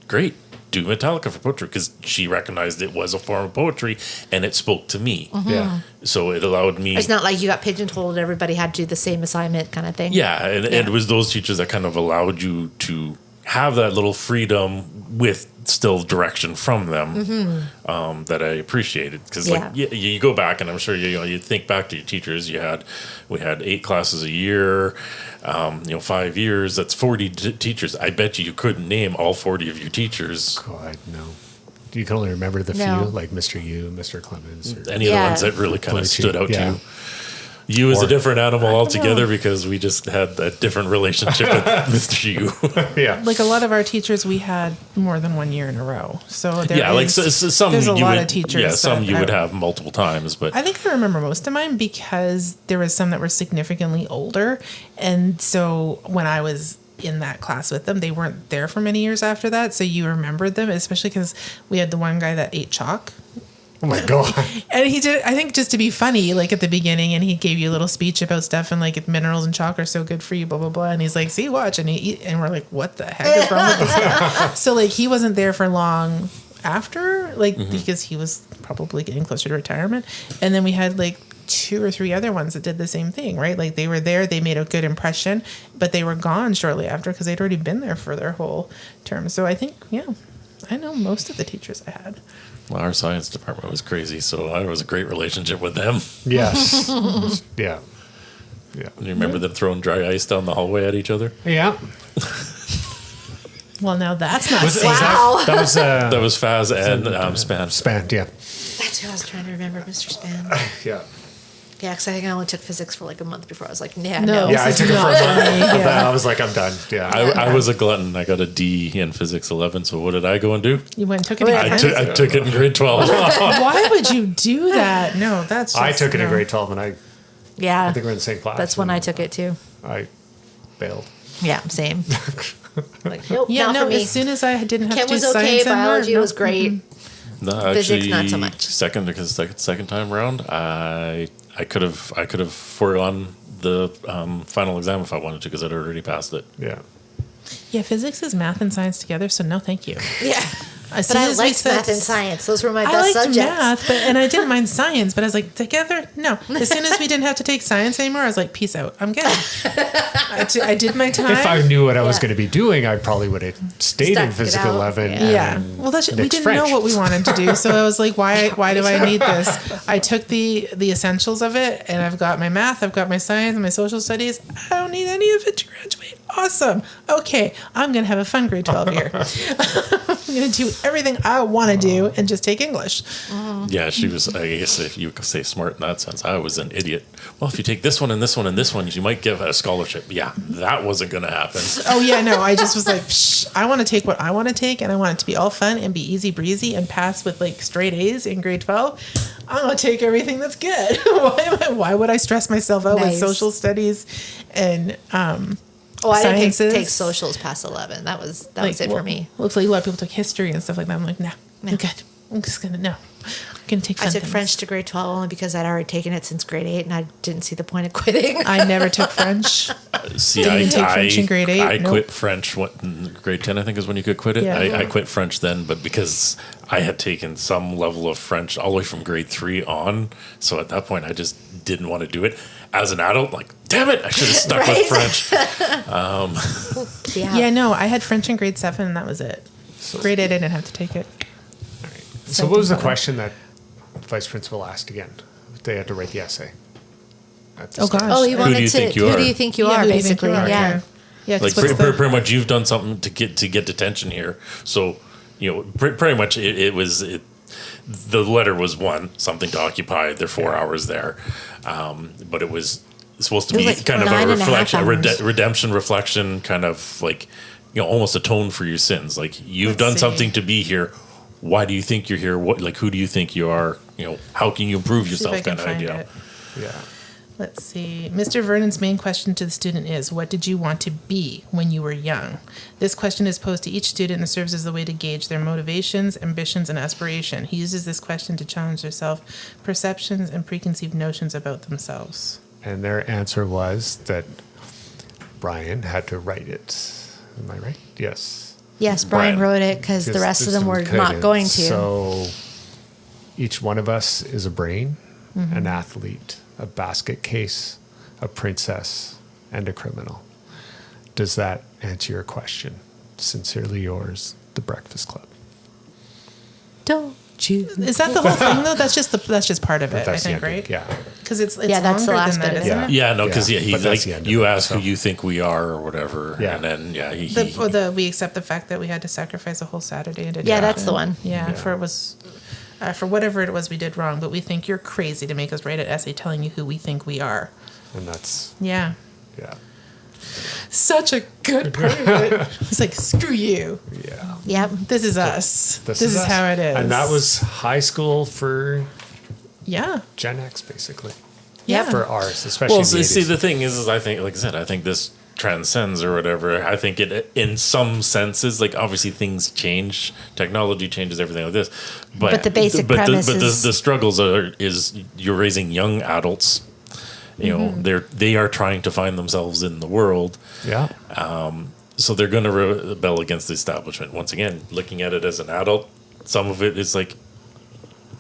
great. Do Metallica for poetry, because she recognized it was a form of poetry and it spoke to me. yeah. So it allowed me. It's not like you got pigeonholed, everybody had to do the same assignment kind of thing. Yeah, and it was those teachers that kind of allowed you to have that little freedom with still direction from them that I appreciated. Because you go back, and I'm sure you think back to your teachers. We had 8 classes a year, 5 years. That's 40 teachers. I bet you couldn't name all 40 of your teachers. God, no. You can only remember the No. few, like Mr. U, Mr. Clemens. Or, Any of the Yeah. ones that really kind of Poetry, stood out to yeah. you. You is a Or- different animal altogether because we just had a different relationship with Mr. U. yeah. A lot of our teachers, we had more than 1 year in a row. So there some there's a you lot would, of teachers. yeah, some that you would I- have multiple times, but I think I remember most of mine because there was some that were significantly older. And so when I was in that class with them, they weren't there for many years after that. So you remembered them, especially because we had the one guy that ate chalk. Oh my God. And he did, I think, just to be funny, at the beginning, and he gave you a little speech about stuff and minerals and chalk are so good for you, blah, blah, blah. And he's like, see, watch. And and we're like, what the heck is wrong with this guy? So he wasn't there for long after, because he was probably getting closer to retirement. And then we had 2 or 3 other ones that did the same thing, right? They were there, they made a good impression, but they were gone shortly after because they'd already been there for their whole term. So I think, I know most of the teachers I had. well, our science department was crazy, so I was a great relationship with them. Yes. Yeah. Yeah. You remember them throwing dry ice down the hallway at each other? Yeah. Well, now that's not Was safe. Wow. That was That was Faz and Span. Span, yeah. That's who I was trying to remember, Mr. Span. Yeah. Yeah, because I think I only took physics for like a month before I was like, No. no. Yeah, I This took is it for a not month. for me, And yeah. then I was like, I'm done. Yeah. I was a glutton. I got a D in physics 11. So what did I go and do? You went and took it Yeah. again? I took it in grade 12. Why would you do that? No, that's just, I took it in no. grade 12 and I Yeah. think we're in the same class. That's when I and took it too. I failed. Yeah, same. Like, nope, Yeah, not no, for me. as soon as I didn't have Chem to do was okay, science anymore, biology no. was great. No, Physics, actually, not so much. second time round, I could have foregone the final exam if I wanted to because I'd already passed it. Yeah. Yeah, physics is math and science together, so no thank you. Yeah. As But soon I as we liked said- math and science. Those were my I best liked subjects. math, and I didn't mind science, but I was like, together? No. As soon as we didn't have to take science anymore, I was like, peace out. I'm good. I did my time. If I knew what I was Yeah. going to be doing, I probably would have stayed Stuck in it physical out. 11. Yeah. and Well, we mixed didn't French. know what we wanted to do, so I was like, why do I need this? I took the essentials of it, and I've got my math, I've got my science, and my social studies. I don't need any of it to graduate. Awesome. Okay, I'm gonna have a fun grade 12 year. I'm gonna do everything I want to do and just take English. Yeah, she was, I guess if you could say smart in that sense, I was an idiot. Well, if you take this one and this one and this one, you might give a scholarship. Yeah, that wasn't going to happen. Oh yeah, no. I just was like, Psh, I want to take what I want to take, and I want it to be all fun and be easy breezy and pass with like straight A's in grade 12. I'm gonna take everything that's good. Why would I stress myself out with Nice. social studies and Oh, I didn't sciences? take socials past 11. That was it for well, me. Looks like a lot of people took history and stuff like that. I'm like, nah, I'm good. I'm just gonna no. I'm gonna take. I fun took things. French to grade 12 only because I'd already taken it since grade 8 and I didn't see the point of quitting. I never took French. See, Didn't even take French in grade 8? I Nope. quit French. What in grade 10? I think is when you could quit it. Yeah. I quit French then, but because I had taken some level of French all the way from grade 3 on, so at that point I just didn't want to do it. As an adult, like, damn it, I should have stuck with French. Yeah. Yeah, no, I had French in grade 7, and that was it. Grade 8, I didn't have to take it. So what was the question that the vice principal asked again? They had to write the essay. At the Oh start. gosh. Oh, he wanted do you to. think you Who are? do you think you Yeah, are? who do you think Basically, you are? yeah. Yeah, Like 'cause what's pretty much, you've done something to get detention here. So pretty much the letter was one something to occupy their 4 hours there, but it was supposed to It was be like kind of a 9.5 reflection, hours. redemption reflection, kind of like almost atone for your sins. Like you've done see. something to be here. Why do you think you're here? Who do you think you are? How can you improve See if I yourself? can Kind of find idea. it. Yeah. Let's see. Mr. Vernon's main question to the student is, what did you want to be when you were young? This question is posed to each student and serves as a way to gauge their motivations, ambitions, and aspiration. He uses this question to challenge their self-perceptions and preconceived notions about themselves. And their answer was that Brian had to write it. Am I right? Yes. Yes, Brian Brian. wrote it because the rest of them were not couldn't. going to. So each one of us is a brain, an athlete, a basket case, a princess, and a criminal. Does that answer your question? Sincerely yours, The Breakfast Club. Don't you? Is that the whole thing, though? That's just part of it, I That's the think, ending, right? yeah. Because it's Yeah, that's the longer last than that, bit, isn't yeah. it? Yeah, no, because Yeah, he but that's the end of you it, ask so. who you think we are or whatever, Yeah. and then he We accept the fact that we had to sacrifice a whole Saturday and Yeah, that's the one. Yeah, Yeah. for whatever it was we did wrong, but we think you're crazy to make us write an essay telling you who we think we are. And that's, Yeah. yeah. Such a good part of it. It's like, screw you. Yeah. Yep. This is us. This is us. how it is. And that was high school for yeah. Gen X, basically. Yeah. For ours, especially Well, in the see, 80s. the thing is, I think, like I said, I think this transcends or whatever. I think it, in some senses, like obviously things change, technology changes, everything like this. But the basic premise is- the struggles is you're raising young adults. They are trying to find themselves in the world. Yeah. So they're going to rebel against the establishment. Once again, looking at it as an adult, some of it is like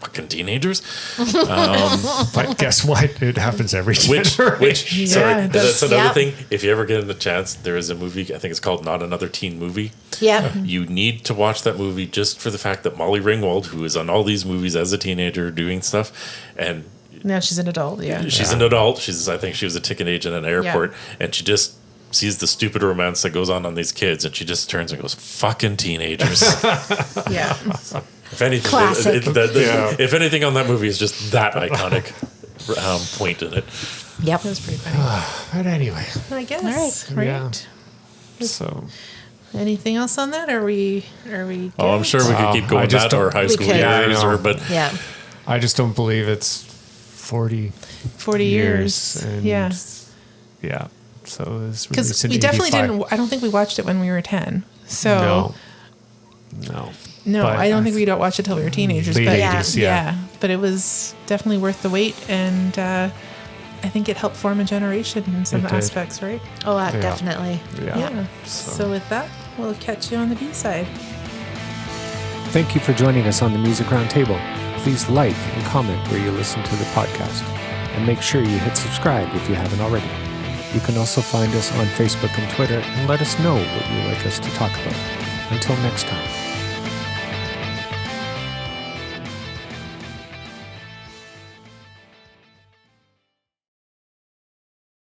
fucking teenagers. But guess what? It happens every Which generation. sorry, it that's does. another Yep. thing. If you ever get a chance, there is a movie. I think it's called Not Another Teen Movie. Yep. You need to watch that movie just for the fact that Molly Ringwald, who is on all these movies as a teenager doing stuff, and Now she's an adult. Yeah. she's an adult. I think she was a ticket agent at an airport, and she just sees the stupid romance that goes on these kids, and she just turns and goes, "Fucking teenagers." Yeah. If anything, Classic. if anything on that movie is just that iconic. point in it. Yep. That was pretty funny. But anyway, I guess. All Right. yeah. So Anything else on that? Are we good? Oh, I'm sure we could keep I going just that or don't- high We school could. Yeah, I years, know. or but Yeah. I just don't believe it's 40 40 years. and Yeah. yeah. So it was Because released in we definitely 85. didn't, I don't think we watched it when we were 10. So, no. But I don't think we don't watch it till we were teenagers. late But 80s, yeah. but it was definitely worth the wait. And I think it helped form a generation in some It did. aspects, right? Oh, Yeah. definitely. Yeah. So with that, we'll catch you on the B side. Thank you for joining us on the Music Roundtable. Please like and comment where you listen to the podcast. And make sure you hit subscribe if you haven't already. You can also find us on Facebook and Twitter and let us know what you'd like us to talk about. Until next time.